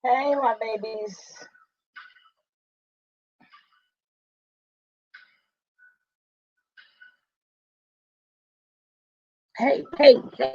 Hey, my babies. Hey, hey, hey.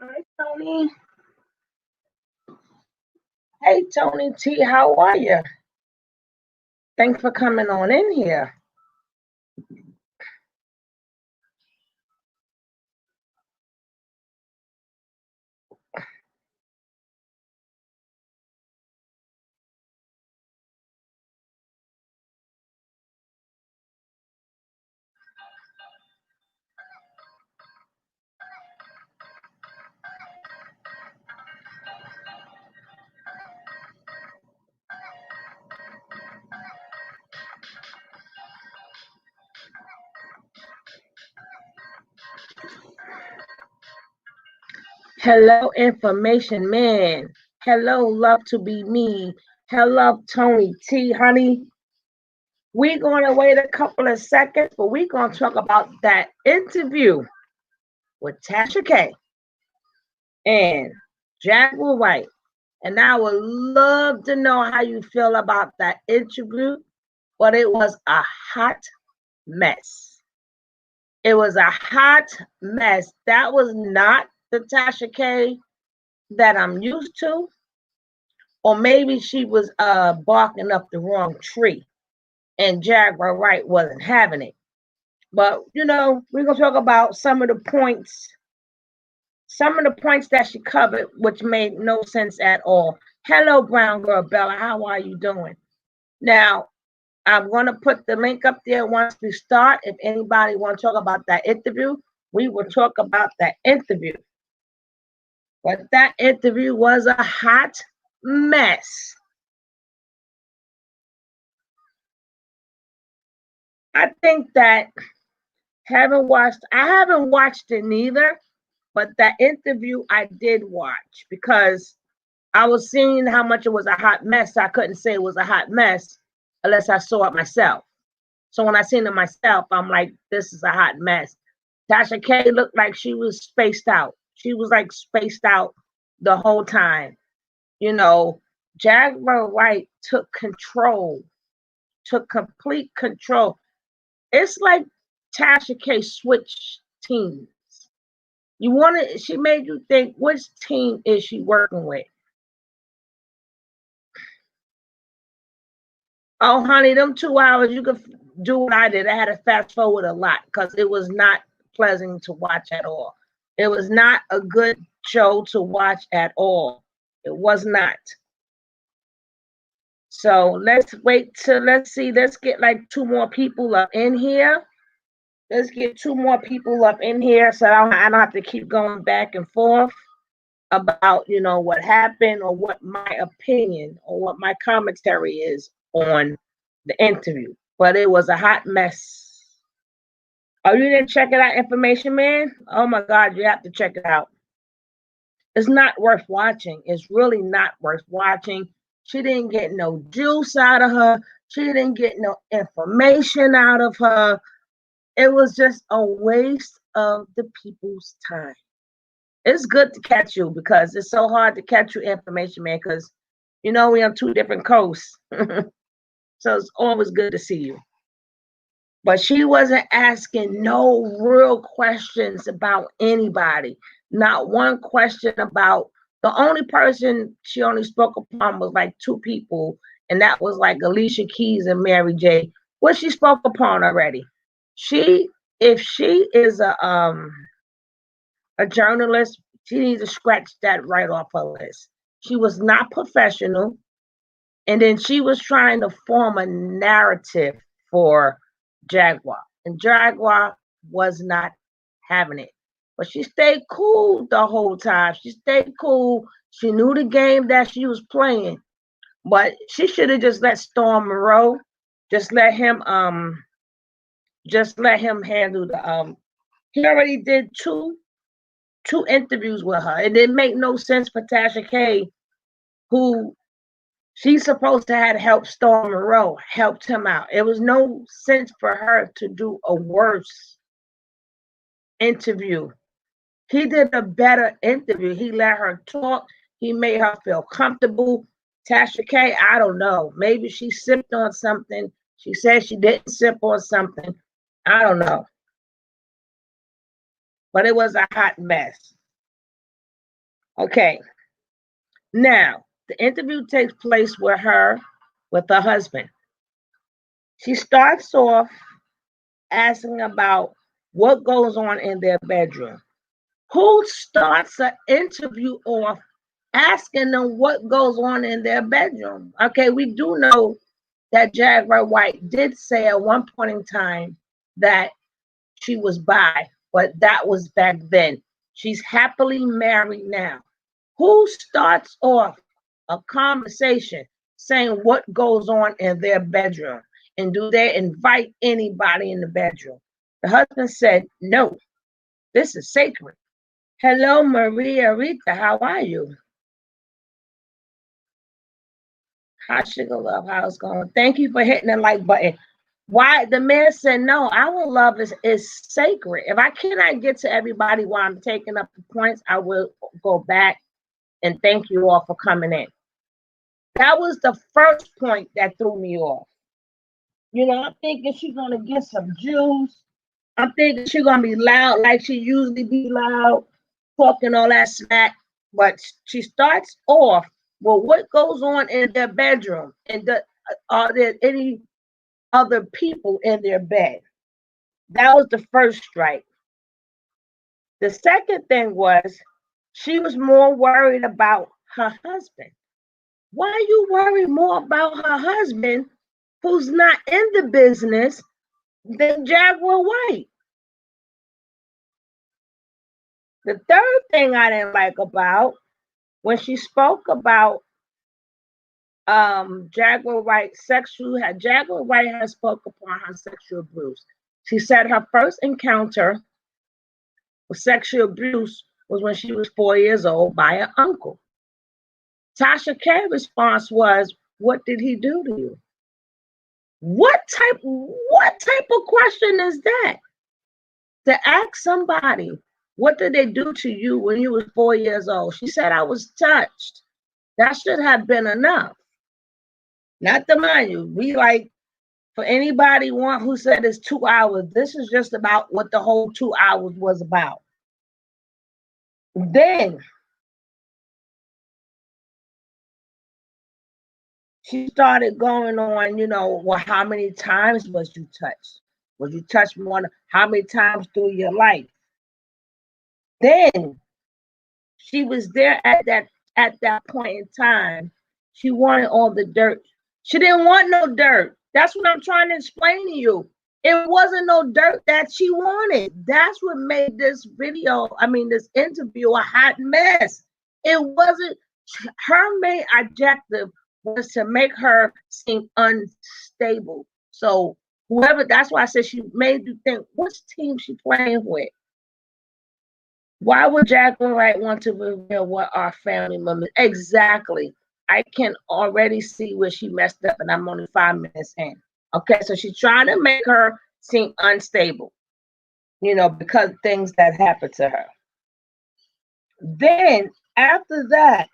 Hi, Tony. Hey, Tony T. How are you? Thanks for coming on in here. Hello, information man. Hello, love to be me. Hello, Tony T. Honey, we're going to wait a couple of seconds, but we're going to talk about that interview with Tasha K and Jaguar Wright. And I would love to know how you feel about that interview, but it was a hot mess. It was a hot mess. That was not the Tasha K that I'm used to, or maybe she was barking up the wrong tree, and Jaguar Wright wasn't having it. But we're gonna talk about some of the points that she covered, which made no sense at all. Hello, brown girl Bella. How are you doing? Now, I'm going to put the link up there once we start. If anybody wants to talk about that interview, we will talk about that interview. But that interview was a hot mess. I think that I haven't watched it neither, but that interview I did watch because I was seeing how much it was a hot mess. So I couldn't say it was a hot mess unless I saw it myself. So when I seen it myself, I'm like, this is a hot mess. Tasha K looked like she was spaced out. She was like spaced out the whole time. You know, Jaguar Wright took complete control. It's like Tasha K switched teams. She made you think, which team is she working with? Oh, honey, them 2 hours, you could do what I did. I had to fast forward a lot because it was not pleasant to watch at all. It was not a good show to watch at all. It was not. So let's see, let's get like two more people up in here. Let's get two more people up in here so I don't have to keep going back and forth about, what happened or what my opinion or what my commentary is on the interview. But it was a hot mess. Oh, you didn't check it out, Information Man? Oh my God, you have to check it out. It's not worth watching. It's really not worth watching. She didn't get no juice out of her. She didn't get no information out of her. It was just a waste of the people's time. It's good to catch you because it's so hard to catch you, Information Man, because we're on two different coasts. So it's always good to see you. But she wasn't asking no real questions about anybody. Not one question about the only person she only spoke upon was like two people, and that was like Alicia Keys and Mary J. What she spoke upon already. She, if she is a journalist, she needs to scratch that right off her list. She was not professional, and then she was trying to form a narrative for Jaguar, and Jaguar was not having it. But she stayed cool the whole time. She stayed cool. She knew the game that she was playing, but she should have just let Storm Monroe, just let him handle the He already did two interviews with her. It didn't make no sense for Tasha K, who she's supposed to have helped Storm Monroe, helped him out. It was no sense for her to do a worse interview. He did a better interview. He let her talk. He made her feel comfortable. Tasha K, I don't know. Maybe she sipped on something. She said she didn't sip on something. I don't know. But it was a hot mess. Okay. Now, the interview takes place with her husband. She starts off asking about what goes on in their bedroom. Who starts an interview off asking them what goes on in their bedroom? Okay, we do know that Jaguar Wright did say at one point in time that she was bi, but that was back then. She's happily married now. Who starts off a conversation saying what goes on in their bedroom? And do they invite anybody in the bedroom? The husband said, no, this is sacred. Hello, Maria Rita, how are you? Hi, Sugar Love, how's it going? Thank you for hitting the like button. Why? The man said, no, our love is sacred. If I cannot get to everybody while I'm taking up the points, I will go back and thank you all for coming in. That was the first point that threw me off. I'm thinking she's going to get some juice. I'm thinking she's going to be loud like she usually be loud, talking all that smack. But she starts off, well, what goes on in their bedroom? And are there any other people in their bed? That was the first strike. The second thing was she was more worried about her husband. Why are you worried more about her husband who's not in the business than Jaguar Wright? The third thing I didn't like about when she spoke about Jaguar Wright Jaguar Wright has spoke upon her sexual abuse. She said her first encounter with sexual abuse was when she was 4 years old by her uncle. Tasha K's response was, what did he do to you? What type of question is that? To ask somebody, what did they do to you when you was 4 years old? She said, I was touched. That should have been enough. Not to mind you, we like, for anybody who said it's 2 hours, this is just about what the whole 2 hours was about. Then she started going on, well, how many times was you touched? Was you touched more? How many times through your life? Then she was there at that point in time. She wanted all the dirt. She didn't want no dirt. That's what I'm trying to explain to you. It wasn't no dirt that she wanted. That's what made this interview a hot mess. It wasn't, her main objective was to make her seem unstable. So Whoever, that's why I said she made you think, which team she playing with? Why would Jaguar Wright want to reveal what our family members? Exactly. I can already see where she messed up, and I'm only 5 minutes in. Okay, so she's trying to make her seem unstable, because things that happened to her. Then after that,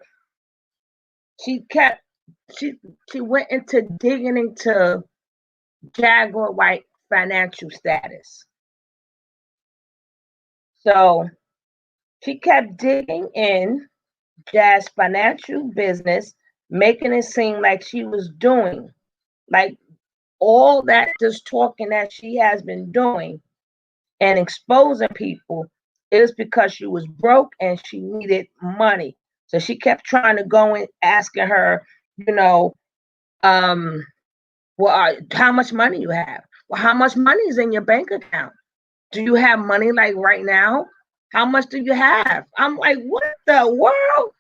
she went into digging into Jaguar Wright financial status. So she kept digging in Jazz financial business, making it seem like she was doing, like all that just talking that she has been doing and exposing people is because she was broke and she needed money. So she kept trying to go and asking her, well, how much money you have? Well, how much money is in your bank account? Do you have money like right now? How much do you have? I'm like, what the world?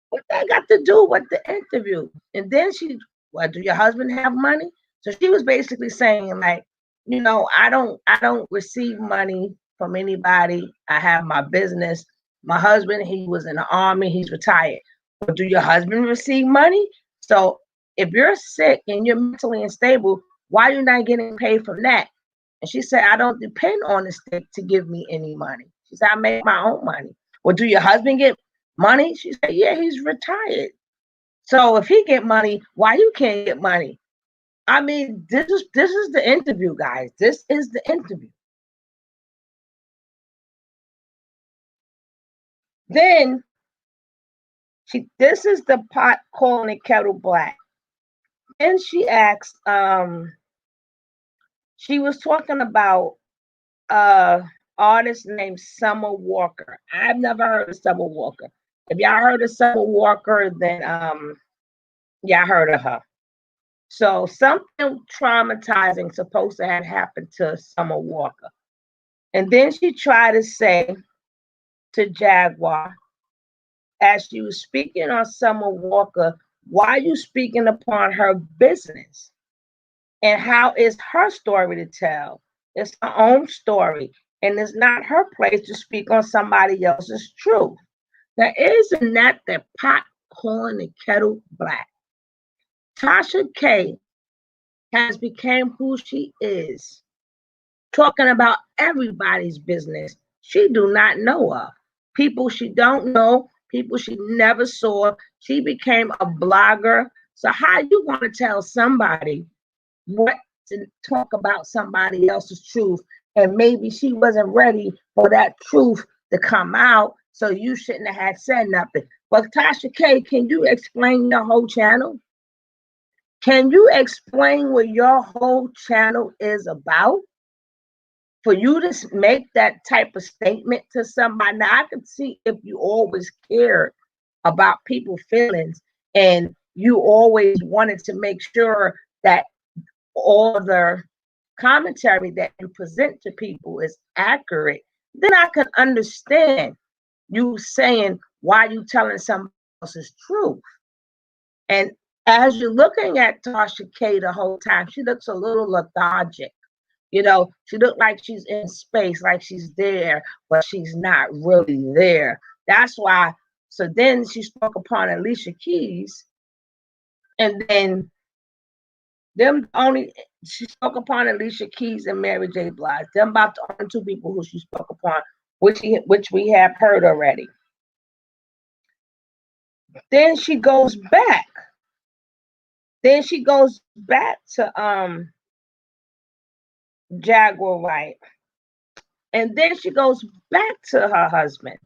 What that got to do with the interview? And then well, do your husband have money? So she was basically saying, like, I don't receive money from anybody. I have my business. My husband, he was in the army, he's retired. But do your husband receive money? So if you're sick and you're mentally unstable, why are you not getting paid from that? And she said, I don't depend on the state to give me any money. She said, I make my own money. Well, do your husband get money? She said, yeah, he's retired. So if he get money, why you can't get money? I mean, this is the interview, guys. This is the interview. Then this is the pot calling the kettle black. Then she asked, she was talking about artist named Summer Walker. I've never heard of Summer Walker. If y'all heard of Summer Walker, then y'all heard of her. So something traumatizing supposed to have happened to Summer Walker. And then she tried to say to Jaguar, as she was speaking on Summer Walker, why are you speaking upon her business? And how is her story to tell? It's her own story. And it's not her place to speak on somebody else's truth. Now, isn't that the pot calling the kettle black? Tasha K has become who she is, talking about everybody's business she do not know of. People she don't know, people she never saw. She became a blogger. So how you going to tell somebody what to talk about somebody else's truth? And maybe she wasn't ready for that truth to come out, so you shouldn't have had said nothing. But Tasha K, can you explain your whole channel? Can you explain what your whole channel is about? For you to make that type of statement to somebody, now I can see if you always cared about people's feelings and you always wanted to make sure that all the commentary that you present to people is accurate, then I can understand you saying why you telling somebody else's truth. And as you're looking at Tasha K the whole time, she looks a little lethargic. She looked like she's in space, like she's there, but she's not really there. That's why. So then she spoke upon Alicia Keys, and then she spoke upon Alicia Keys and Mary J. Blige. Them about the only two people who she spoke upon, which we have heard already. Then she goes back. To Jaguar Wright. And then she goes back to her husband.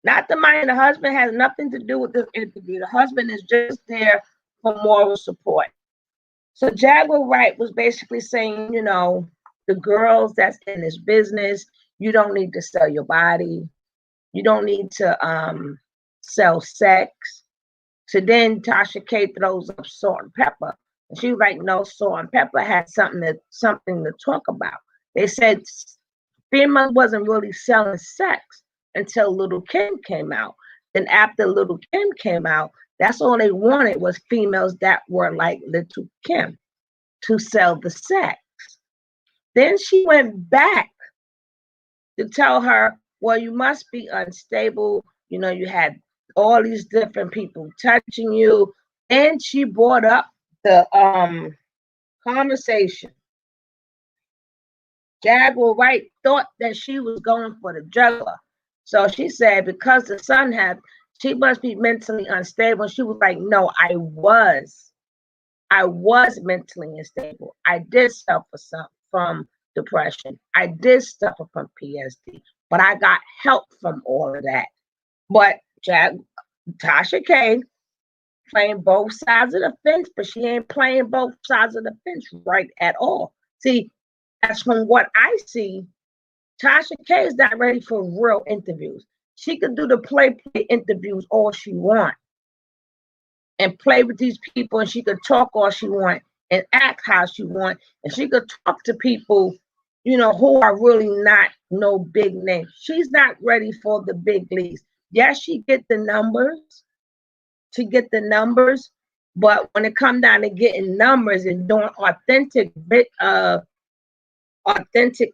Not the money. The husband has nothing to do with this interview. The husband is just there for moral support. So Jaguar Wright was basically saying, the girls that's in this business, you don't need to sell your body. You don't need to sell sex. So then Tasha K throws up Salt and Pepper. And she was like, no, Salt and Pepper had something to talk about. They said females wasn't really selling sex until Little Kim came out. Then after Little Kim came out, that's all they wanted was females that were like Little Kim to sell the sex. Then she went back to tell her, well, you must be unstable. You know, you had all these different people touching you. And she brought up the conversation. Jaguar Wright thought that she was going for the juggler. So she said, because the son had, she must be mentally unstable. She was like, no, I was mentally unstable. I did suffer from depression. I did suffer from PSD, but I got help from all of that. But Tasha K playing both sides of the fence, but she ain't playing both sides of the fence right at all. See, as from what I see, Tasha K is not ready for real interviews. She could do the play interviews all she wants and play with these people, and she could talk all she wants and act how she wants, and she could talk to people, you know, who are really not no big names. She's not ready for the big leagues. Yes, she get the numbers. But when it comes down to getting numbers and doing authentic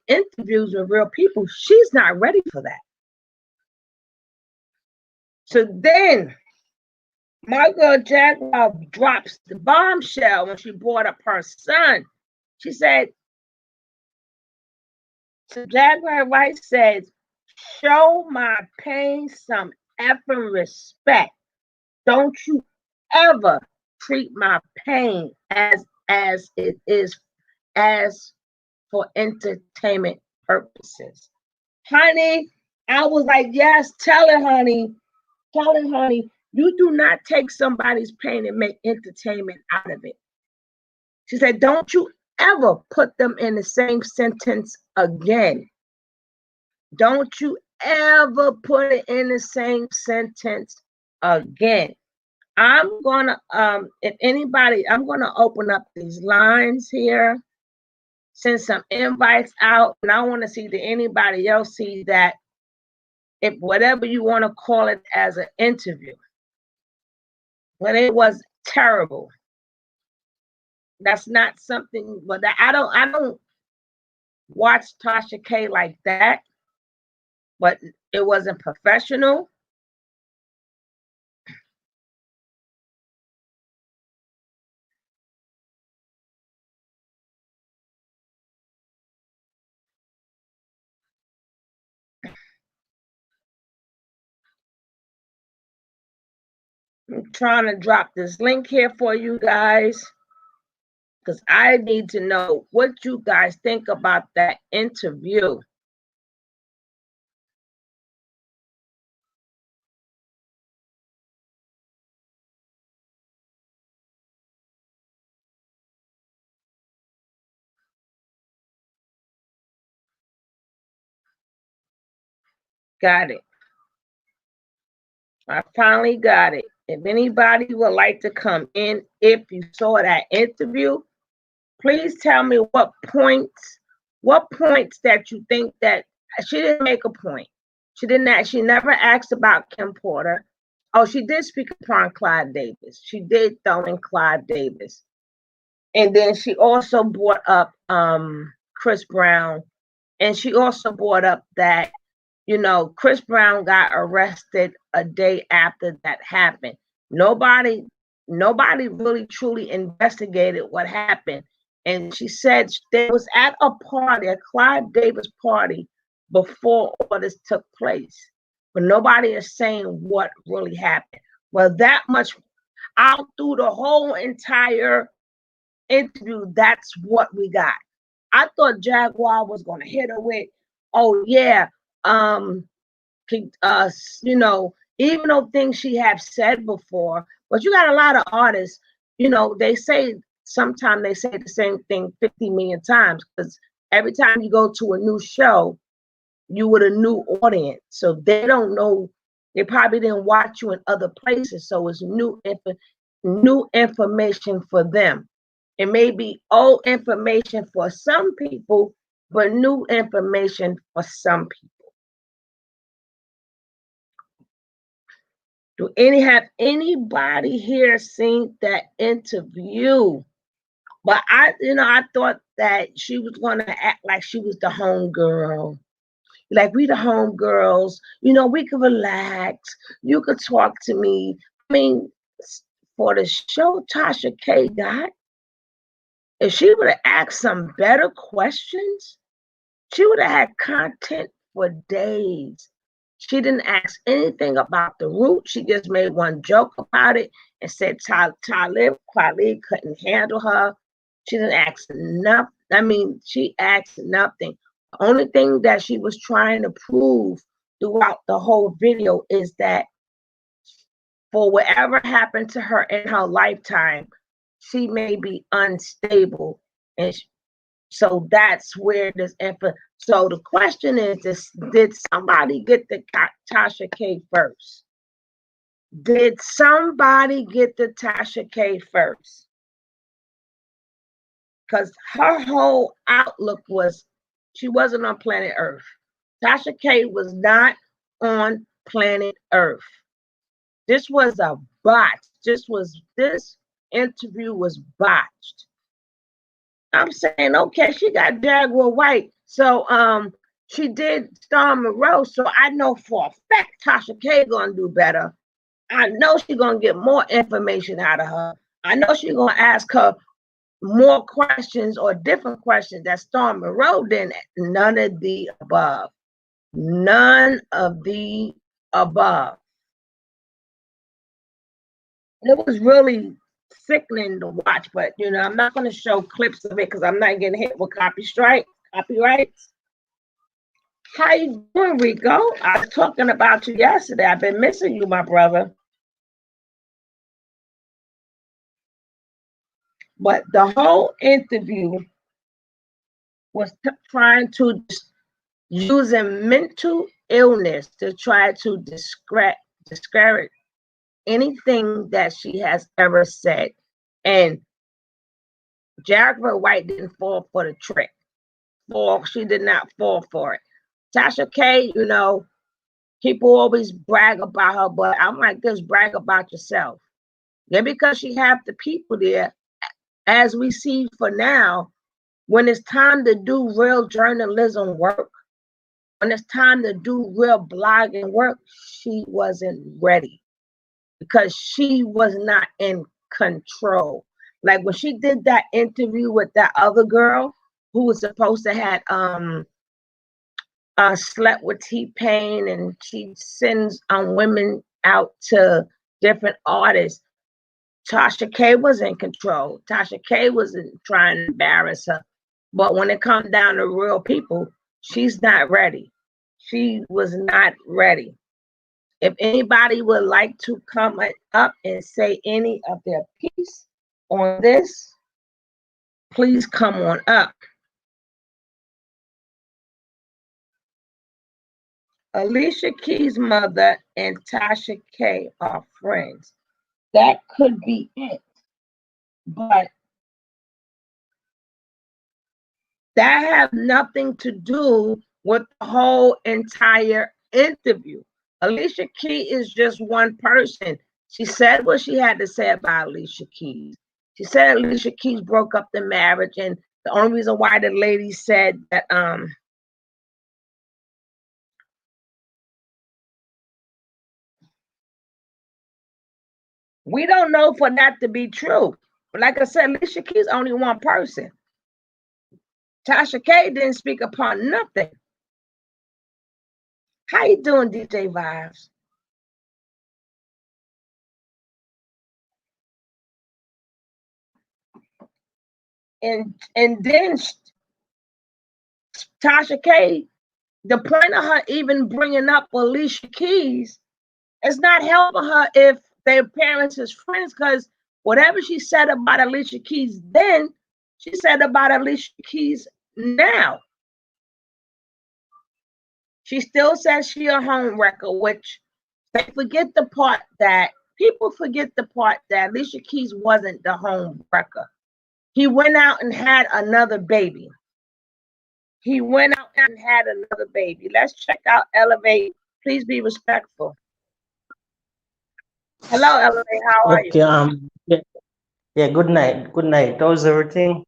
interviews with real people, she's not ready for that. So then my girl Jaguar drops the bombshell when she brought up her son. She said, so Jaguar Wright says, show my pain some effing respect. Don't you ever treat my pain as it is as for entertainment purposes. Honey, I was like, yes, tell it, honey. You do not take somebody's pain and make entertainment out of it. She said, don't you ever put them in the same sentence again. Don't you ever put it in the same sentence again. I'm gonna if anybody, I'm gonna open up these lines here, send some invites out, and I want to see that anybody else see that, if whatever you want to call it, as an interview. But it was terrible. That's not something, but I don't watch Tasha K like that, but it wasn't professional. I'm trying to drop this link here for you guys, because I need to know what you guys think about that interview. Got it. I finally got it. If anybody would like to come in, if you saw that interview, please tell me what points that you think that she didn't make a point. She never asked about Kim Porter. Oh, she did speak upon Clive Davis. She did throw in Clive Davis. And then she also brought up Chris Brown. And she also brought up that, you know, Chris Brown got arrested a day after that happened. Nobody really truly investigated what happened. And she said they was at a party, a Clive Davis party, before all this took place. But nobody is saying what really happened. Well, that much out through the whole entire interview, that's what we got. I thought Jaguar was going to hit her with, oh yeah, you know, even though things she have said before, but you got a lot of artists, you know, sometimes they say the same thing 50 million times, because every time you go to a new show, you with a new audience. So they don't know, they probably didn't watch you in other places. So it's new information for them. It may be old information for some people, but new information for some people. Have anybody here seen that interview? But I thought that she was going to act like she was the home girl. Like, we the home girls, we could relax. You could talk to me. I mean, for the show Tasha K got, if she would have asked some better questions, she would have had content for days. She didn't ask anything about the root. She just made one joke about it and said Talib Kweli couldn't handle her. She didn't ask nothing. I mean, she asked nothing. The only thing that she was trying to prove throughout the whole video is that for whatever happened to her in her lifetime, she may be unstable. And so that's where this info. So the question is, did somebody get the Tasha K first? Did somebody get the Tasha K first? Because her whole outlook was she wasn't on planet Earth. Tasha K was not on planet Earth. This was a botch. This interview was botched. I'm saying, okay, she got Jaguar White. So she did Storm Monroe. So I know for a fact Tasha K gonna do better. I know she's gonna get more information out of her. I know she's gonna ask her more questions or different questions that Storm Monroe didn't. None of the above. None of the above. It was really sickening to watch, but I'm not going to show clips of it because I'm not getting hit with copyrights. How you doing, Rico? I was talking about you yesterday. I've been missing you, my brother. But the whole interview was trying to using mental illness to try to discredit anything that she has ever said. And Jaguar White didn't fall for the trick. She did not fall for it. Tasha K, people always brag about her, but I'm like this, brag about yourself. Yeah, because she have the people there, as we see for now, when it's time to do real journalism work, when it's time to do real blogging work, she wasn't ready because she was not in control. Like when she did that interview with that other girl who was supposed to have slept with T-Pain, and she sends women out to different artists. Tasha K was in control. Tasha K wasn't trying to embarrass her. But when it comes down to real people, she's not ready. She was not ready. If anybody would like to come up and say any of their piece on this, please come on up. Alicia Keys' mother and Tasha K are friends. That could be it. But that have nothing to do with the whole entire interview. Alicia Keys is just one person. She said what she had to say about Alicia Keys. She said Alicia Keys broke up the marriage, and the only reason why the lady said that we don't know for that to be true. But like I said, Alicia Keys only one person. Tasha K didn't speak upon nothing. How you doing, DJ Vibes? And then Tasha K, the point of her even bringing up Alicia Keys is not helping her if their parents is friends, because whatever she said about Alicia Keys then, she said about Alicia Keys now. She still says she a home wrecker, which they forget the part that people forget the part that Alicia Keys wasn't the home wrecker. He went out and had another baby. He went out and had another baby. Let's check out Elevate. Please be respectful. Hello, Elevate. How are you? Okay, yeah, good night. Good night. How's everything?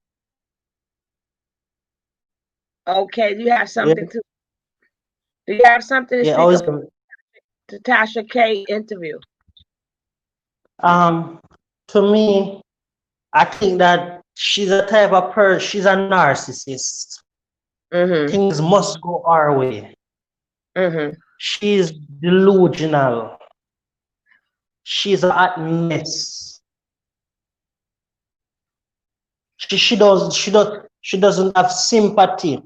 Okay, do you have Yeah, something to yeah. speak Always. about the Tasha K interview? Um, to me, I think that she's a type of person. She's a narcissist. Mm-hmm. Things must go our way. Mm-hmm. She's delusional. She's a hot mess. She doesn't have sympathy.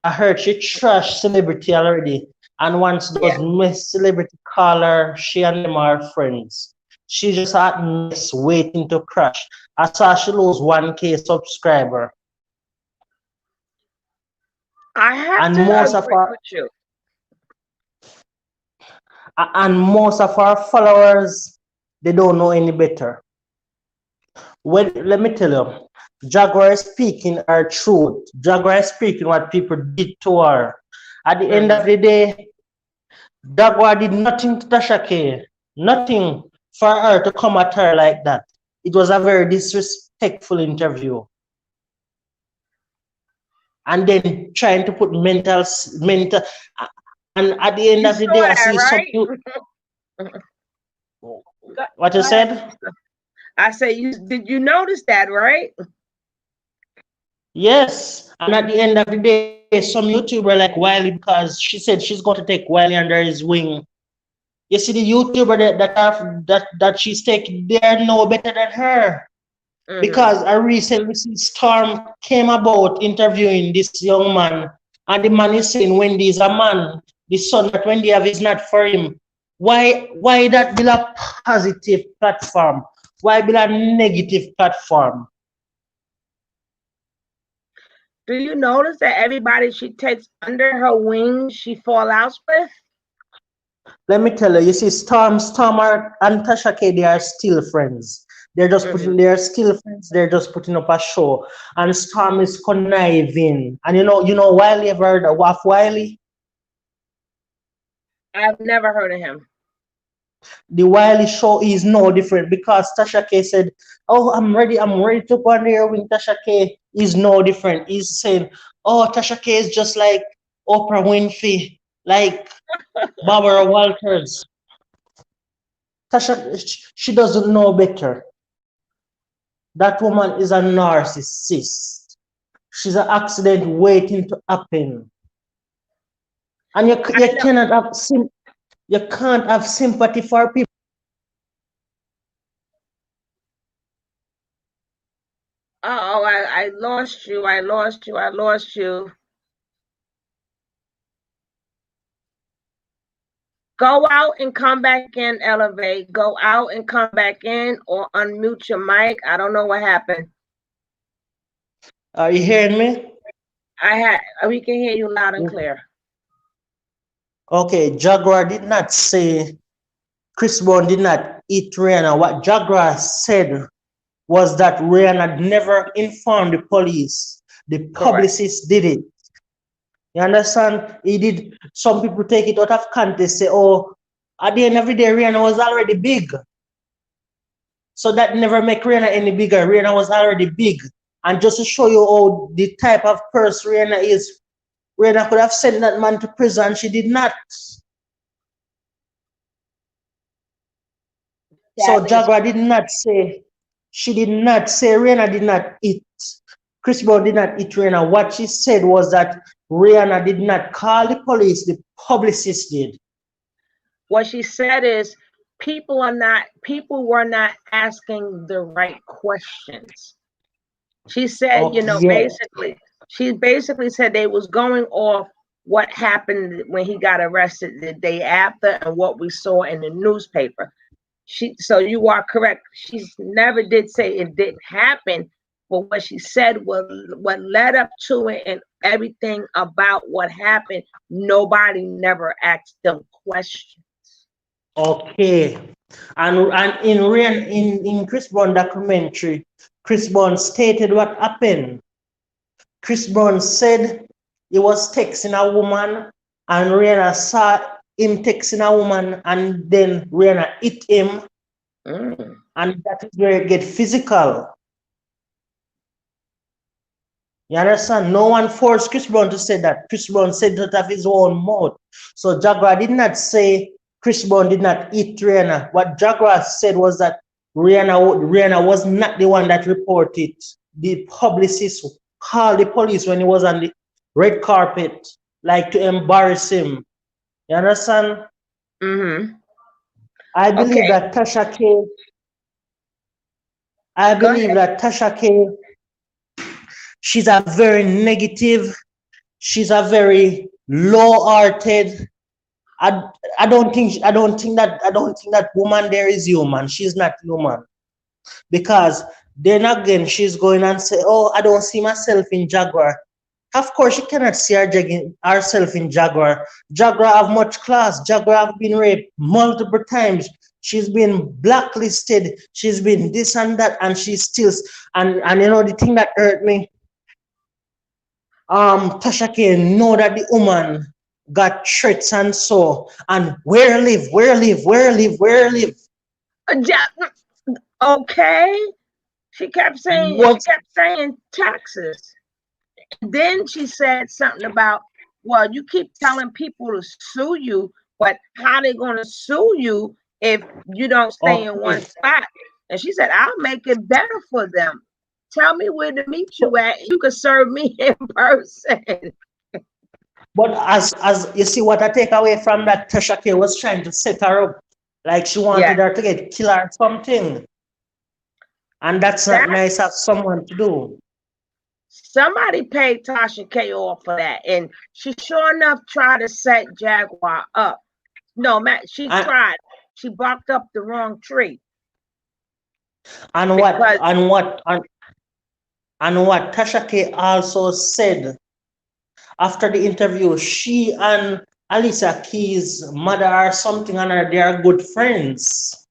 I heard she trashed celebrity already. And once those Yeah. mess celebrity call her, she and them are friends. She just a hot mess waiting to crash. I saw she lose 1K subscriber. I have And to most of agree our with you. and most of our followers, they don't know any better. Well, let me tell you, Jaguar is speaking her truth. Jaguar is speaking what people did to her. At the end of Mm-hmm. the day, Jaguar did nothing to Tasha K. Nothing for her to come at her like that. It was a very disrespectful interview. And then trying to put mental, and at the end You of the saw day, I that, see some right? you. Go, What you go ahead, said? sister. I say, you notice that, right? Yes, and at the end of the day, some YouTuber like Wiley, because she said she's going to take Wiley under his wing. You see, the YouTuber that she's taking, they are no better than her. Mm-hmm. Because a recent storm came about interviewing this young man, and the man is saying Wendy is a man. The son that Wendy have is not for him. Why that be a positive platform? Why be a negative platform? Do you notice that everybody she takes under her wing, she fall out with? Let me tell you, you see, and Tasha K, they are still friends. Mm-hmm. They're still friends. They're just putting up a show. And Storm is conniving. And Wiley, ever heard of Wiley? I've never heard of him. The Wiley show is no different because Tasha K said, "Oh, I'm ready to go on there with Tasha K." Is no different. He's saying, "Oh, Tasha K is just like Oprah Winfrey, like Barbara Walters." Tasha, she doesn't know better. That woman is a narcissist. She's an accident waiting to happen. And I you know. cannot have you can't have sympathy for people. Oh, I lost you. I lost you. I lost you. Go out and come back in, elevate. Go out and come back in or unmute your mic. I don't know what happened. Are you hearing me? We can hear you loud and clear. Okay, Jaguar did not say Chris Brown did not eat Rihanna. What Jaguar said was that Rihanna never informed the police. The Correct. publicist did it. You understand? He did. Some people take it out of context, say, "Oh, at the end of the day, Rihanna was already big." So that never make Rihanna any bigger. Rihanna was already big. And just to show you how the type of person Rihanna is, Rihanna could have sent that man to prison. She did not. That So is Jaguar did not say, she did not say Rihanna did not eat. Chris Brown did not eat Rihanna. What she said was that Rihanna did not call the police, the publicist did. what she said is people were not asking the right questions. She said, Oh, yeah. she basically said they was going off what happened when he got arrested the day after and what we saw in the newspaper. So you are correct. She never did say it didn't happen, but what she said was what led up to it and everything about what happened. Nobody never asked them questions. Okay. And in Chris Brown documentary, Chris Brown stated what happened. Chris Brown said he was texting a woman and Rihanna saw him texting a woman and then Rihanna hit him Mm. and that is where it get physical. You understand? No one forced Chris Brown to say that. Chris Brown said it out of his own mouth. So Jaguar did not say Chris Brown did not eat Rihanna. What Jaguar said was that Rihanna was not the one that reported. The publicist called the police when he was on the red carpet, like to embarrass him. You understand? Mm-hmm. I believe Okay, that Tasha K. I go believe ahead. that Tasha K. She's a very negative. She's a very low-hearted. I, I don't think that woman there is human. She's not human because then again she's going and say, "Oh, I don't see myself in Jaguar." Of course, she cannot see herself in Jaguar. Jaguar have much class. Jaguar have been raped multiple times. She's been blacklisted. She's been this and that, and she's still. And you know the thing that hurt me. Tasha K know that the woman got threats and so, and where live. Ja- Okay. She What? kept saying Texas. Then she said something about, well, you keep telling people to sue you, but how they gonna sue you if you don't stay in one Okay. spot? And she said, I'll make it better for them. Tell me where to meet So, you at. You can serve me in person. but as you see, what I take away from that, Tasha K was trying to set her up, like she wanted Yes, her to get killed or something, and that's not that nice of someone to do. somebody paid Tasha K off for that. And she sure enough tried to set Jaguar up. No, Matt, she And tried. She barked up the wrong tree and what because and what and what Tasha K also said after the interview, she and Alicia Keys' mother or something, and they are good friends.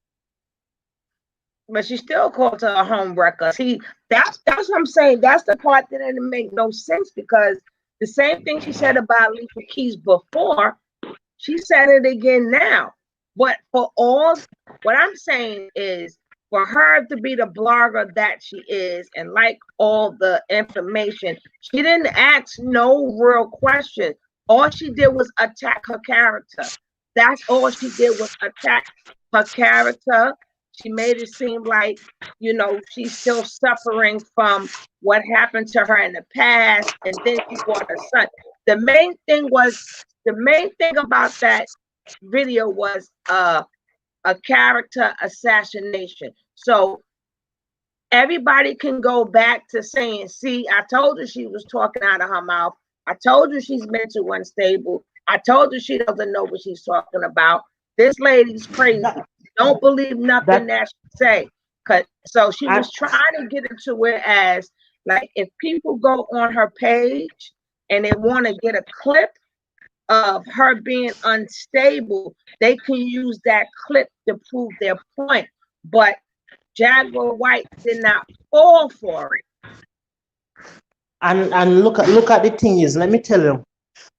but she still called her a home wrecker. See, that's what I'm saying. That's the part that didn't make no sense because the same thing she said about Alicia Keys before, she said it again now. But for all what I'm saying is for her to be the blogger that she is and like all the information, she didn't ask no real question. All she did was attack her character. That's all she did was attack her character. She made it seem like, she's still suffering from what happened to her in the past. And then she brought her son. The main thing was the main thing about that video was a character assassination. So everybody can go back to saying, see, I told you she was talking out of her mouth. I told you she's mentally unstable. I told you she doesn't know what she's talking about. This lady's crazy. That Don't believe nothing that that she say. So she and was trying to get it to where as like if people go on her page and they want to get a clip of her being unstable, they can use that clip to prove their point. But Jaguar White did not fall for it. and look at the thing is, let me tell you,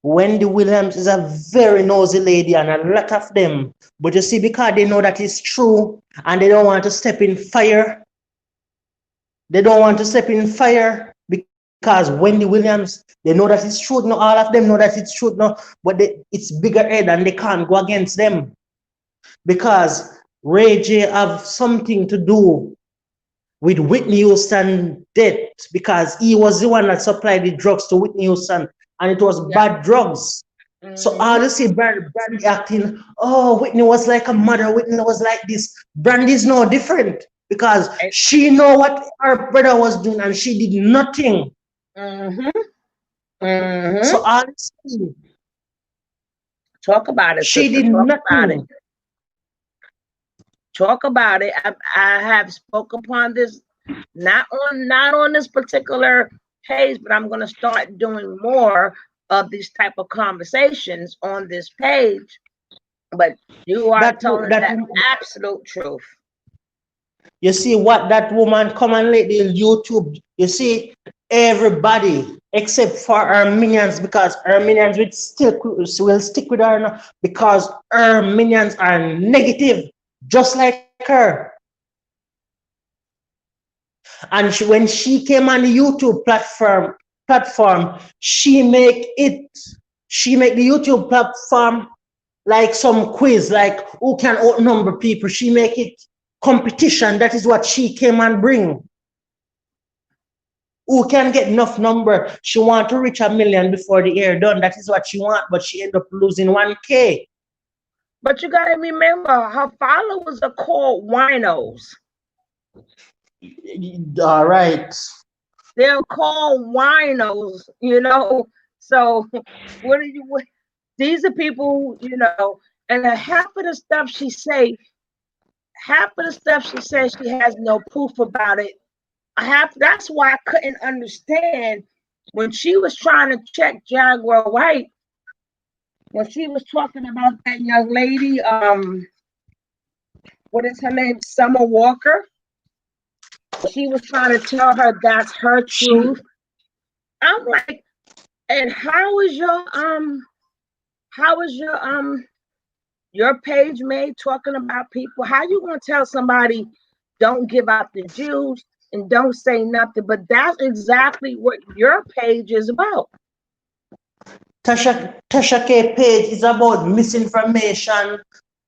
Wendy Williams is a very nosy lady, and a lot of them. But you see, because they know that it's true, and they don't want to step in fire. They don't want to step in fire because Wendy Williams, they know that it's true. No, all of them know that it's true. No, but it's bigger head, and they can't go against them because Ray J have something to do with Whitney Houston death because he was the one that supplied the drugs to Whitney Houston, and it was Yeah. bad drugs. So all Mm-hmm. you see Brandy acting, oh, Whitney was like a mother, Whitney was like this. Brandy's no different because she know what her brother was doing and she did nothing. Mm-hmm. Mm-hmm. So all you see, Talk about it, she sister. did Talk about it. nothing. Talk about it. I have spoke upon this, not on this particular page, but I'm going to start doing more of these type of conversations on this page. But you are That telling that the absolute truth. You see what that woman come and lately on YouTube. You see everybody except for her minions because her minions will stick with her now because her minions are negative, just like her. And when she came on the YouTube platform, platform, she make the YouTube platform like some quiz, like who can outnumber people. She make it competition. That is what she came and bring. Who can get enough number? She want to reach 1 million before the year done. That is what she want, but she end up losing 1K. But you gotta remember, her followers are called winos. All right. They're called winos, So what are you? These are people, and half of the stuff she say, she has no proof about it. That's why I couldn't understand when she was trying to check Jaguar White, when she was talking about that young lady, what is her name? Summer Walker. She was trying to tell her that's her truth. I'm like, and how is your page made talking about people? How you gonna tell somebody don't give out the juice and don't say nothing? But that's exactly what your page is about. Tasha K page is about misinformation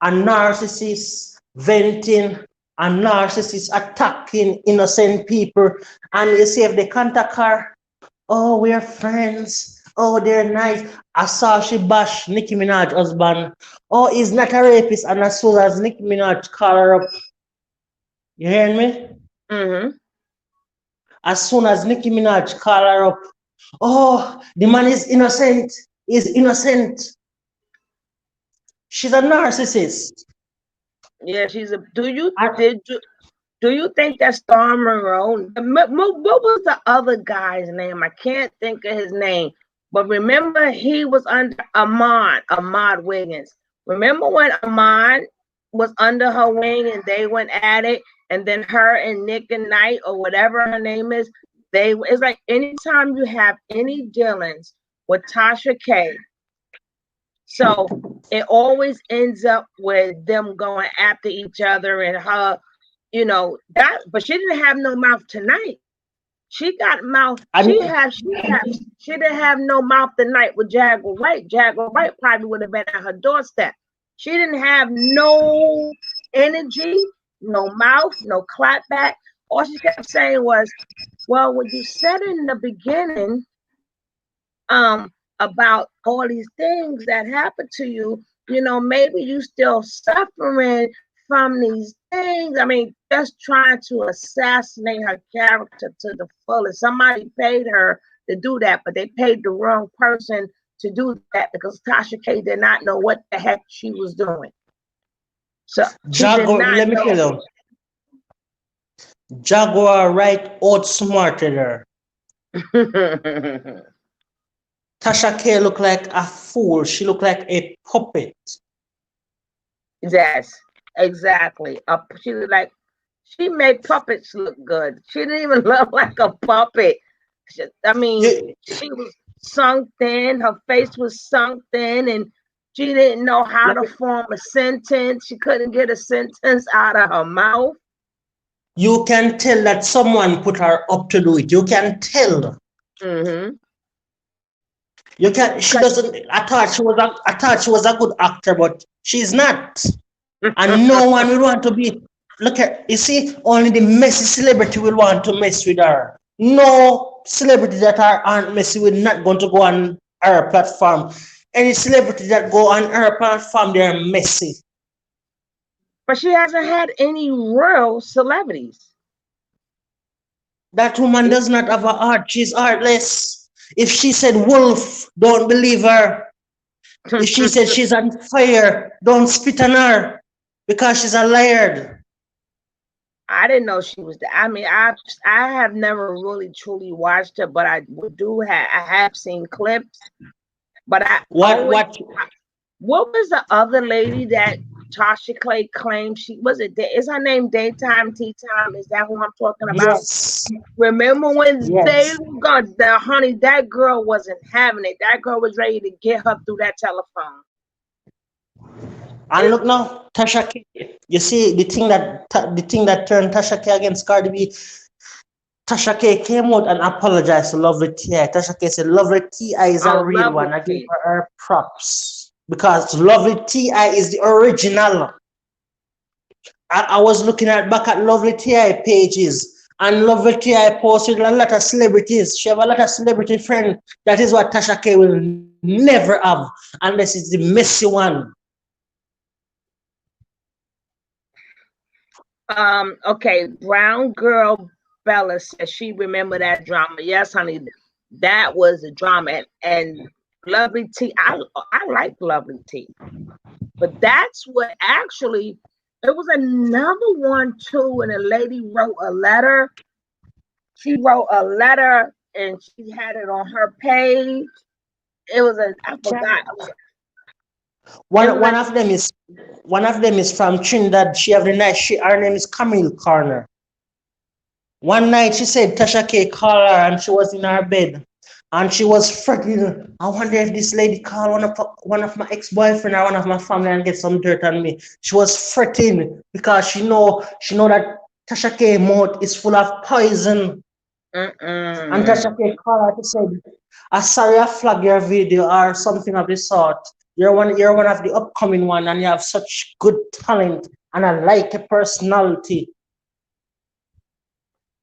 and narcissists venting and narcissists attacking innocent people. And you see if they contact her, oh, we're friends. Oh, they're nice. I saw she bash Nicki Minaj husband. Oh, he's not a rapist. And as soon as Nicki Minaj call her up, you hearing me? Mm-hmm. As soon as Nicki Minaj call her up, oh, the man is innocent. He's innocent. She's a narcissist. Yeah, she's a. Do you think that Storm Monroe? What was the other guy's name? I can't think of his name. But remember, he was under Ahmad Wiggins. Remember when Ahmad was under her wing and they went at it, and then her and Nick and Knight or whatever her name is, it's like anytime you have any dealings with Tasha K, so it always ends up with them going after each other and her, that. But she didn't have no mouth tonight. She got mouth. She didn't have no mouth tonight with Jaguar White. Jaguar White probably would have been at her doorstep. She didn't have no energy, no mouth, no clap back. All she kept saying was, well, when you said in the beginning, about all these things that happened to you, maybe you still suffering from these things. I mean, just trying to assassinate her character to the fullest. Somebody paid her to do that, but they paid the wrong person to do that because Tasha K did not know what the heck she was doing. So she Jaguar, did not let me know. tell you, Jaguar right outsmarted her. Tasha K looked like a fool. She looked like a puppet. Yes, exactly. She made puppets look good. She didn't even look like a puppet. She was sunk in. Her face was sunk in, and she didn't know how to form a sentence. She couldn't get a sentence out of her mouth. You can tell that someone put her up to do it. You can tell. Mm-hmm. You can. She doesn't. I thought she was a good actor, but she's not. And no one will want to be. Look at. You see, only the messy celebrity will want to mess with her. No celebrity that aren't messy will not going to go on her platform. Any celebrity that go on her platform, they're messy. But she hasn't had any real celebrities. That woman does not have a heart. She's heartless. If she said wolf, don't believe her. If she said she's on fire, don't spit on her because she's a liar. I didn't know she was there. I mean, I have never really truly watched her, but I have seen clips. But what was the other lady that Tasha Clay claimed is her name Daytime Tea Time? Is that who I'm talking about? Yes. Remember when Yes. honey, that girl wasn't having it. That girl was ready to get her through that telephone. And look now, Tasha K. You see the thing that turned Tasha K against Cardi B. Tasha K came out and apologized to Lovely T.I. Tasha K said Lovely T.I. is a Oh, real lovely one. I give tea. her props because Lovely T.I. is the original. I was looking at back at Lovely T.I. pages, and Lovely T.I. posted a lot of celebrities. She have a lot of celebrity friends. That is what Tasha K will never have unless it's the messy one. Okay, Brown Girl Bella says she remember that drama. Yes, honey, that was a drama. And Lovely Tea, I like Lovely Tea. But that's what actually, it was another one too, and a lady wrote a letter. She wrote a letter and she had it on her page. It was a, I forgot. It One was one of them is one of them is from Trinidad. She have the nice. Her name is Camille Corner. One night she said Tasha K called her and she was in her bed and she was fretting. I wonder if this lady called one of my ex-boyfriend or one of my family and get some dirt on me. She was fretting because she know that Tasha K mouth is full of poison. And Tasha mm-mm. K called her to say, I saw you flag your video or something of the sort. You're one of the upcoming one and you have such good talent and I like your personality.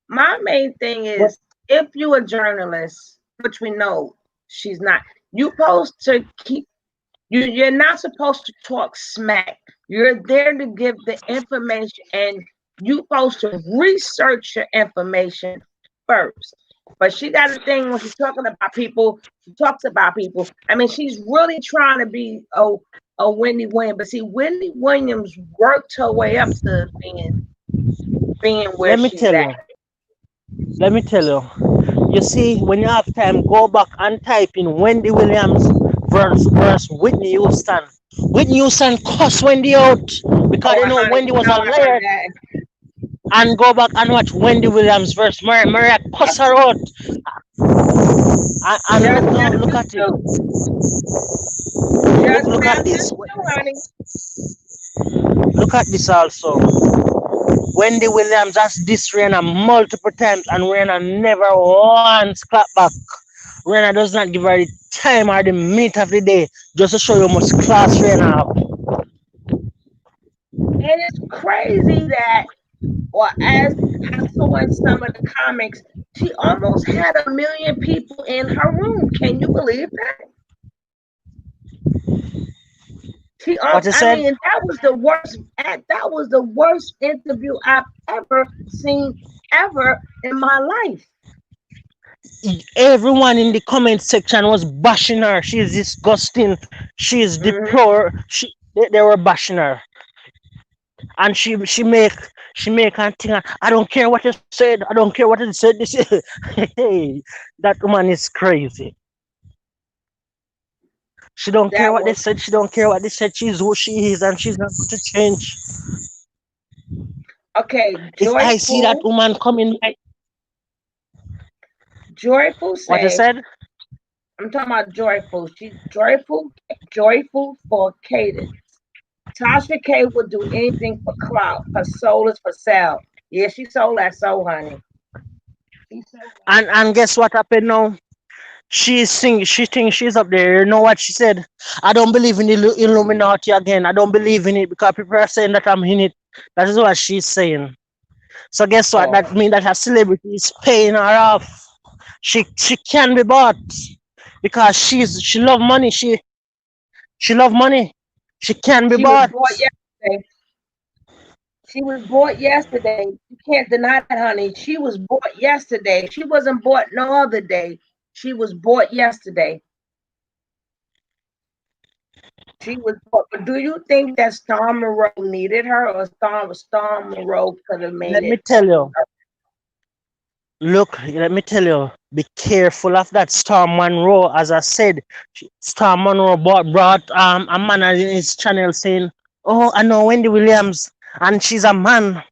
My main thing But is if you a journalist, which we know she's not, you supposed to keep you're not supposed to talk smack. You're there to give the information and you supposed to research your information first. But she got a thing when she's talking about people, she talks about people. I mean, she's really trying to be a Wendy Williams. But see, Wendy Williams worked her way up to being where let me she's tell at. you, let me tell you. You see, when you have time, go back and type in Wendy Williams versus Whitney Houston. Whitney Houston cussed Wendy out because Oh, they know honey, Wendy you was know a I heard liar. that. And go back and watch Wendy Williams versus Maria cuss her out. And look Just now, look Matthews at it. too. Look, Just look at this. Matthews too, honey. Look at this also. Wendy Williams has this Rihanna multiple times, and Rihanna never once clap back. Rihanna does not give her the time or the minute of the day just to show you how much class Rihanna have. And it's crazy that, or as I saw in some of the comics, she almost had 1 million people in her room. Can you believe that? What you I said? mean, that was the worst interview I've ever seen ever in my life. Everyone in the comment section was bashing her. She is disgusting. She is Hmm. deplore. They were bashing her, and she make her think. I don't care what you said. I don't care what you said. This hey, that woman is crazy. She don't care That what they was said. She don't care what they said. She's who she is, and she's not going to change. okay. If I see that woman coming, Joyful what you say, said? I'm talking about Joyful. She's joyful for Cadence. Tasha K would do anything for clout. Her soul is for sale. Yeah, she sold that soul, honey. She sold that And soul. guess what happened now? She thinks she's up there. You know what she said? I don't believe in the Illuminati again. I don't believe in it because people are saying that I'm in it. That is what she's saying. So guess what? Oh, That means that her celebrity is paying her off. She can be bought because she love money. She love money. She can be she was bought. bought yesterday. She was bought yesterday. You can't deny that, honey. She was bought yesterday. She wasn't bought no other day. She was bought yesterday. She was bought. But do you think that Storm Monroe needed her, or Storm Monroe could have made Let me it tell up? you. Look, let me tell you, be careful of that Storm Monroe. As I said, Storm Monroe brought a man on his channel saying, "Oh, I know Wendy Williams, and she's a man.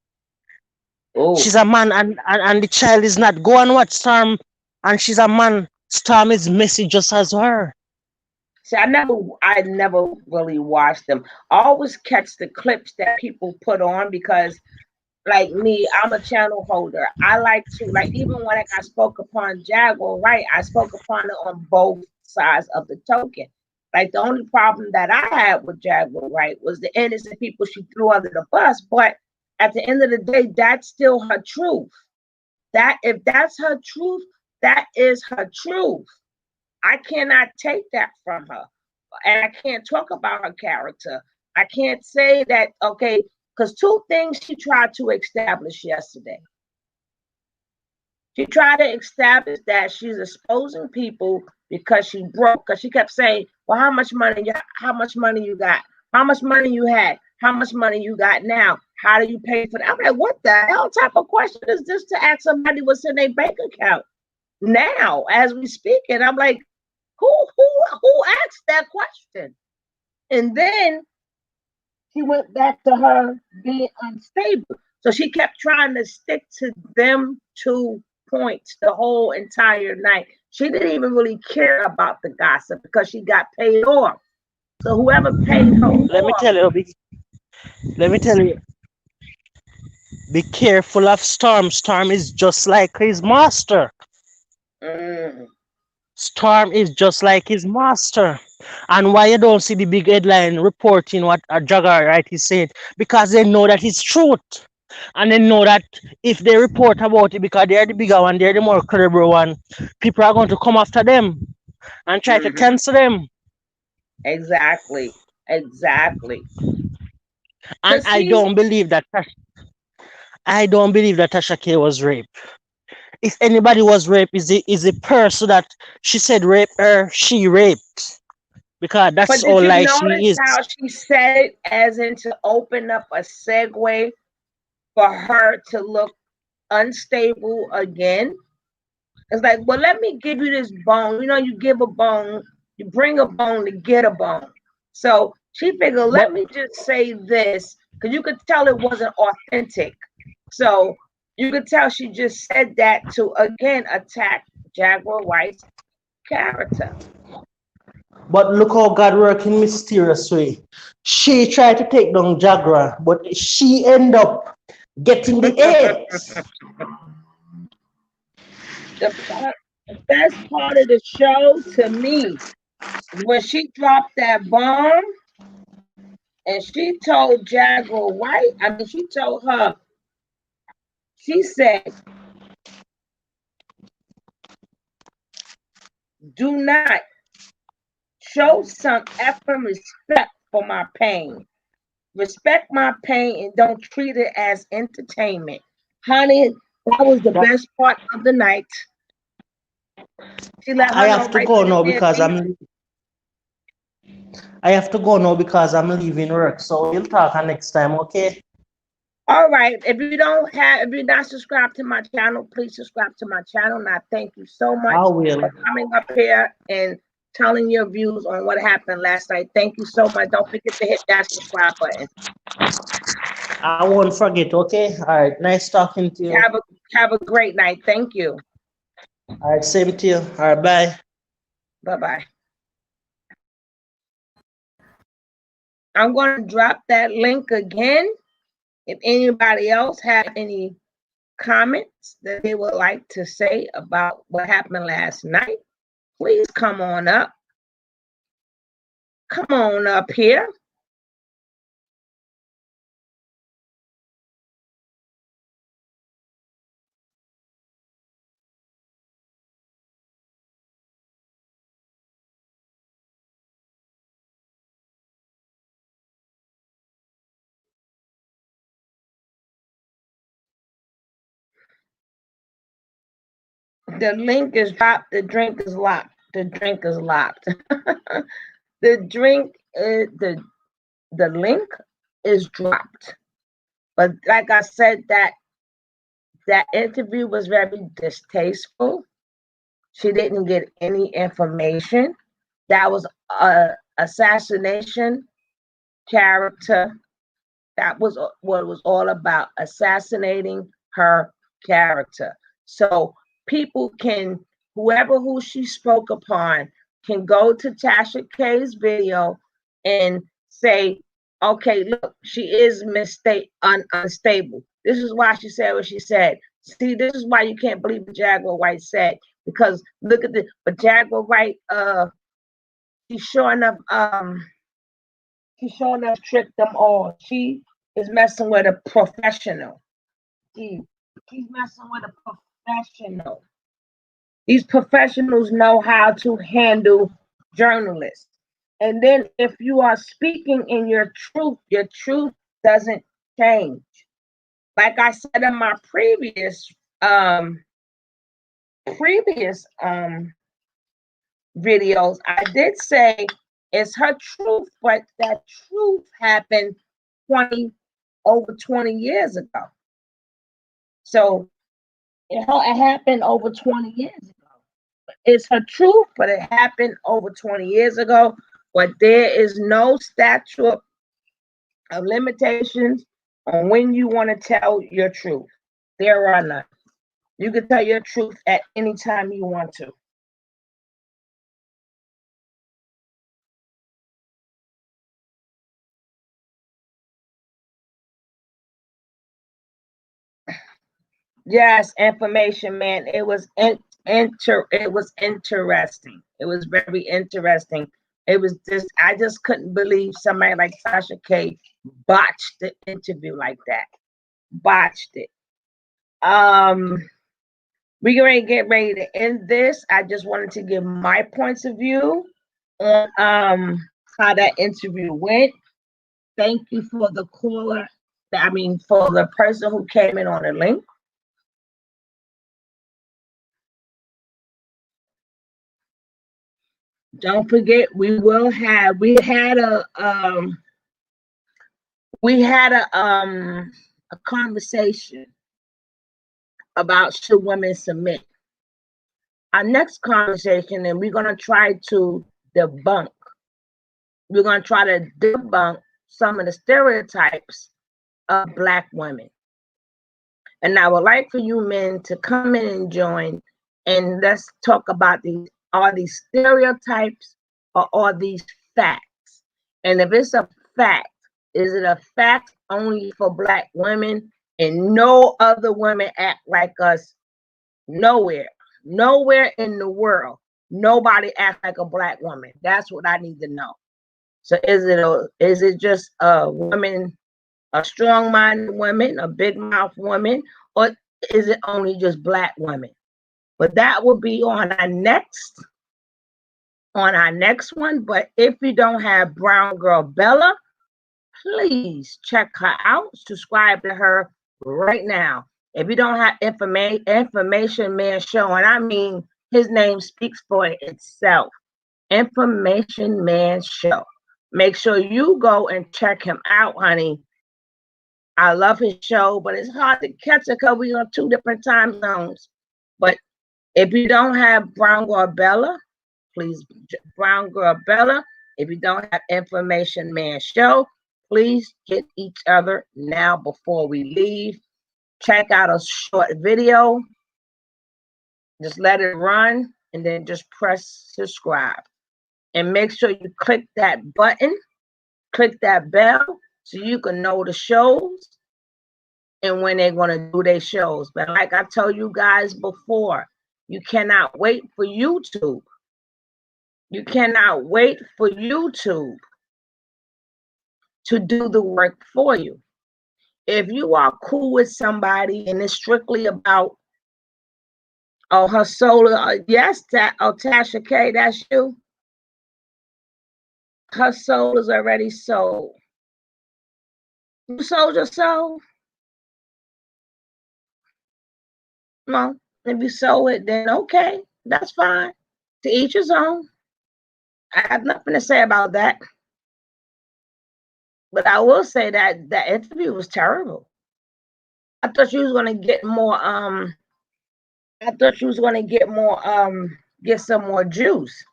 Oh, She's a man, and the child is not. Go and watch Storm, and she's a man. Storm is messy just as her. see, I never really watched them. I always catch the clips that people put on because like me, I'm a channel holder. I like to, like, even when I spoke upon Jaguar, right? I spoke upon it on both sides of the token. Like, the only problem that I had with Jaguar, right, was the innocent people she threw under the bus. But at the end of the day, that's still her truth. That if that's her truth, that is her truth. I cannot take that from her. And I can't talk about her character. I can't say that, okay, because two things she tried to establish yesterday. She tried to establish that she's exposing people because she broke. Because she kept saying, "Well, how much money you got? How much money you had? How much money you got now? How do you pay for that?" I'm like, what the hell type of question is this to ask somebody what's in their bank account now as we speak? And I'm like, who asked that question? And then she went back to her being unstable. So she kept trying to stick to them 2 points the whole entire night. She didn't even really care about the gossip because she got paid off. So whoever paid her Let me off, tell you, let me tell you, be careful of Storm. Storm is just like his master. mm, Storm is just like his master. And why you don't see the big headline reporting what a Jaguar right is saying? Because they know that it's truth. And they know that if they report about it because they're the bigger one, they're the more credible one, people are going to come after them and try to mhm, cancel them. exactly, exactly. And Cause see, I don't believe that Tasha K was raped. If anybody was raped, is the person that she said raped her, she raped. Because but that's did all you like notice she is. how she said it as in to open up a segue for her to look unstable again? It's like, well, let me give you this bone. You know, you give a bone, you bring a bone to get a bone. So she figured, But let me just say this, because you could tell it wasn't authentic. So you could tell she just said that to again attack Jaguar White's character. but look how God work in mysterious way. She tried to take down Jaguar, but she end up getting the hate. The best part of the show to me is when she dropped that bomb and she told Jaguar White, I mean, she told her, she said, do not show some effort respect for my pain. Respect my pain and don't treat it as entertainment. Honey, that was the That best part of the night. She let I her know have to right go then and now there, because B. I'm leaving work. So we'll talk next time, okay? All right. If you're not subscribed to my channel, please subscribe to my channel. And I thank you so much I will. for coming up here and telling your views on what happened last night. Thank you so much. Don't forget to hit that subscribe button. I won't forget, okay? All right. Nice talking to you. Have a great night. Thank you. All right, same to you. All right, bye. Bye bye. I'm going to drop that link again. If anybody else have any comments that they would like to say about what happened last night, please come on up. Come on up here. The link is dropped. The drink is locked. The drink is locked. The drink is the link is dropped. But like I said, that interview was very distasteful. She didn't get any information. That was a assassination character. That was what it was all about, assassinating her character. So people can, whoever who she spoke upon, can go to Tasha K's video and say, okay, look, she is unstable. This is why she said what she said. See, this is why you can't believe what Jaguar Wright said. Because look at the but Jaguar Wright, she's showing up tricked them all. She is messing with a professional. She's messing with a professional. These professionals know how to handle journalists. And then if you are speaking in your truth doesn't change. Like I said in my previous videos, I did say it's her truth, but that truth happened over 20 years ago. So it happened over 20 years ago. It's her truth, but it happened over 20 years ago. But there is no statute of limitations on when you want to tell your truth. There are none. You can tell your truth at any time you want to. Yes, information, man. It was interesting. It was very interesting. It was just I just couldn't believe somebody like Tasha K botched the interview like that. Botched it. We're going to get ready to end this. I just wanted to give my points of view on how that interview went. Thank you for the caller. For the person who came in on the link. Don't forget, we had a conversation about should women submit. Our next conversation, and we're gonna try to debunk. We're gonna try to debunk some of the stereotypes of Black women. And I would like for you men to come in and join, and let's talk about all these stereotypes or all these facts. And if it's a fact, is it a fact only for Black women and no other women act like us? Nowhere in the world, nobody acts like a Black woman. That's what I need to know. So is it just a woman, a strong-minded woman, a big-mouth woman, or is it only just Black women? But that will be on our next one. But if you don't have Brown Girl Bella, please check her out. Subscribe to her right now. If you don't have Information Man Show, and I mean his name speaks for itself. Information Man Show. Make sure you go and check him out, honey. I love his show, but it's hard to catch it because we're on 2 different time zones. But if you don't have Brown Girl Bella, please, Brown Girl Bella. If you don't have Information Man Show, please get each other now before we leave. Check out a short video. Just let it run and then just press subscribe. And make sure you click that button, click that bell so you can know the shows and when they're going to do their shows. But like I told you guys before, you cannot wait for YouTube. You cannot wait for YouTube to do the work for you. If you are cool with somebody and it's strictly about, her soul, yes, Tasha K, that's you. Her soul is already sold. You sold your soul? No, if you sold it, then okay, that's fine. To each his own. I have nothing to say about that. But I will say that that interview was terrible. I thought you was gonna get more get some more juice.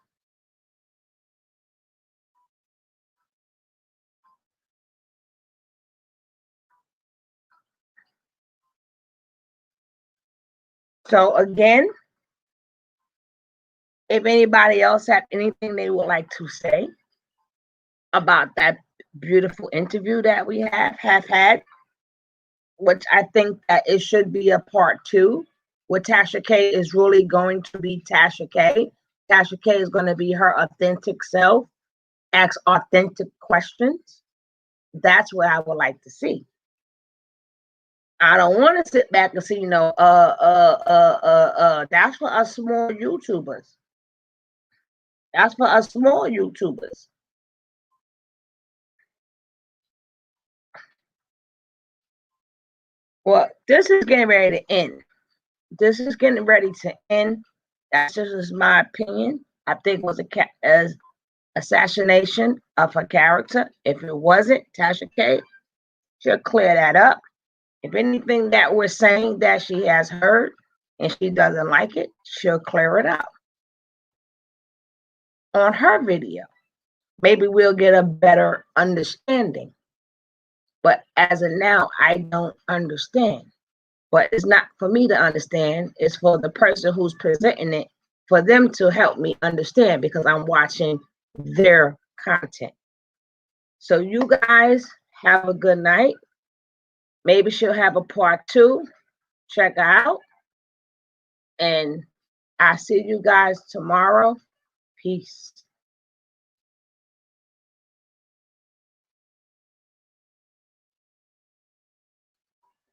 So again, if anybody else have anything they would like to say about that beautiful interview that we have had, which I think that it should be a part 2, where Tasha K is really going to be Tasha K. Tasha K is going to be her authentic self, ask authentic questions. That's what I would like to see. I don't want to sit back and see, that's for us small YouTubers. That's for us small YouTubers. Well, this is getting ready to end. This is getting ready to end. That's just my opinion. I think it was as assassination of her character. If it wasn't, Tasha K, she'll clear that up. If anything that we're saying that she has heard and she doesn't like it, she'll clear it up on her video. Maybe we'll get a better understanding. But as of now, I don't understand. But it's not for me to understand. It's for the person who's presenting it, for them to help me understand, because I'm watching their content. So you guys have a good night. Maybe she'll have a part 2. Check out. And I see you guys tomorrow. Peace.